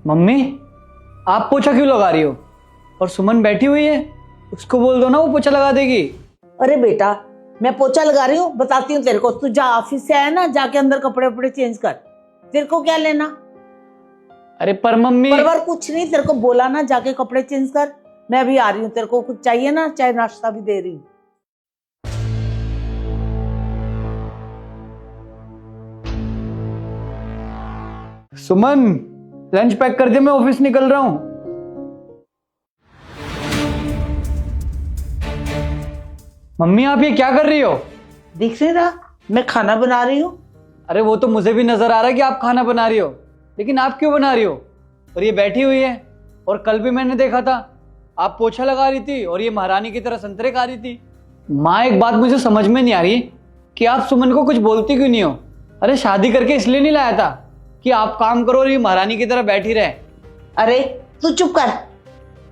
Mummy, आप पोछा क्यों लगा रही हो? और सुमन बैठी हुई है, उसको बोल दो ना, वो पोछा लगा देगी। अरे बेटा, मैं पोछा लगा रही हूँ, बताती हूँ तेरे को। तू जा, ऑफिस से आया ना, जाके अंदर कपड़े वपड़े चेंज कर। तेरे को क्या लेना? अरे पर मम्मी। परवर कुछ नहीं, तेरे को बोला ना जाके कपड़े चेंज कर। मैं अभी आ रही हूँ, तेरे को कुछ चाहिए ना, चाय नाश्ता भी दे रही हूँ। सुमन, लंच पैक कर दे, मैं ऑफिस निकल रहा हूँ। मम्मी, आप ये क्या कर रही हो? दिख नहीं रहा मैं खाना बना रही हूँ? अरे वो तो मुझे भी नजर आ रहा है कि आप खाना बना रही हो, लेकिन आप क्यों बना रही हो? और ये बैठी हुई है, और कल भी मैंने देखा था आप पोछा लगा रही थी और ये महारानी की तरह संतरे खा रही थी। माँ, एक बात मुझे समझ में नहीं आ रही कि आप सुमन को कुछ बोलती क्यों नहीं हो? अरे शादी करके इसलिए नहीं लाया था कि आप काम करो और ये महारानी की तरह बैठी रहे। अरे तू चुप कर।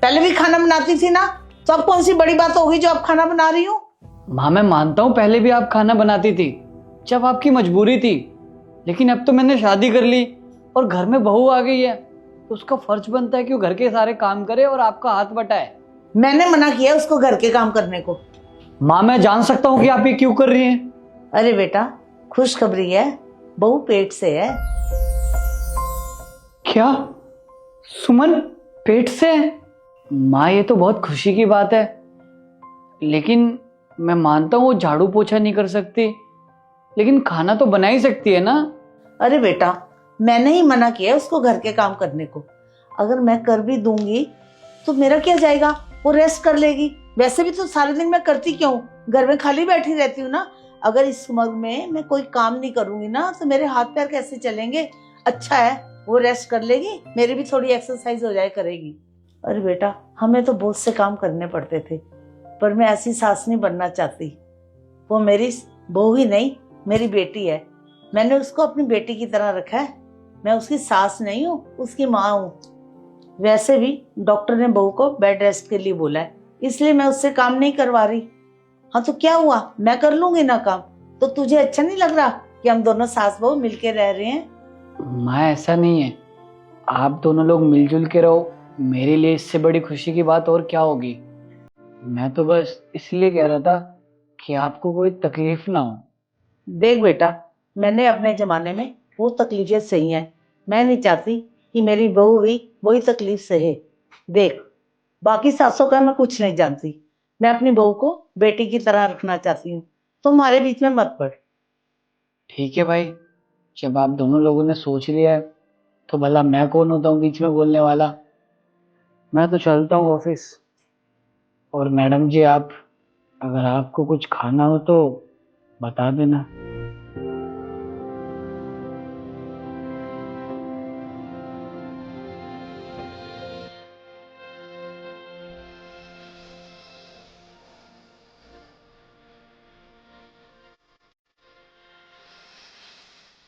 पहले भी खाना बनाती थी ना, तो अब कौन सी बड़ी बात होगी जो अब खाना बना रही हूँ? माँ, मैं मानता हूँ पहले भी आप खाना बनाती थी जब आपकी मजबूरी थी, लेकिन अब तो मैंने शादी कर ली और घर में बहू आ गई है, तो उसका फर्ज बनता है कि वो घर के सारे काम करे और आपका हाथ बटाए। मैंने मना किया उसको घर के काम करने को। माँ, मैं जान सकता हूँ कि आप ये क्यों कर रही हैं? अरे बेटा, खुशखबरी है, बहू पेट से है। क्या? सुमन पेट से है? माँ, ये तो बहुत खुशी की बात है, लेकिन मैं मानता हूँ वो झाड़ू पोछा नहीं कर सकती, लेकिन खाना तो बना ही सकती है ना। अरे बेटा, मैंने ही मना किया उसको घर के काम करने को। अगर मैं कर भी दूंगी तो मेरा क्या जाएगा, वो रेस्ट कर लेगी। वैसे भी तो सारे दिन मैं करती क्यों, घर में खाली बैठी रहती हूँ ना। अगर इस उम्र में मैं कोई काम नहीं करूंगी ना, तो मेरे हाथ पैर कैसे चलेंगे? अच्छा है, वो रेस्ट कर लेगी, मेरी भी थोड़ी एक्सरसाइज हो जाए करेगी। अरे बेटा, हमें तो बहुत से काम करने पड़ते थे, पर मैं ऐसी सास नहीं बनना चाहती। वो मेरी बहू ही नहीं, मेरी बेटी है। मैंने उसको अपनी बेटी की तरह रखा है। मैं उसकी सास नहीं हूँ, उसकी माँ हूँ। वैसे भी डॉक्टर ने बहू को बेड रेस्ट के लिए बोला है, इसलिए मैं उससे काम नहीं करवा रही। हाँ तो क्या हुआ, मैं कर लूंगी ना काम। तो तुझे अच्छा नहीं लग रहा कि हम दोनों सास बहू मिलके रह रहे हैं? माँ, ऐसा नहीं है, आप दोनों लोग मिलजुल के रहो, मेरे लिए इससे बड़ी खुशी की बात और क्या होगी। मैं तो बस इसलिए कह रहा था कि आपको कोई तकलीफ ना हो। देख बेटा, मैंने अपने जमाने में वो तकलीफें सही हैं। मैं नहीं चाहती कि मेरी बहू भी वही तकलीफ सहे। देख, बाकी सासों का मैं कुछ नहीं जानती, मैं अपनी बहू को बेटी की तरह रखना चाहती हूँ। तुम्हारे बीच में मत पड़। ठीक है भाई, जब आप दोनों लोगों ने सोच लिया है, तो भला मैं कौन होता हूँ बीच में बोलने वाला। मैं तो चलता हूँ ऑफिस। और मैडम जी, आप, अगर आपको कुछ खाना हो तो बता देना।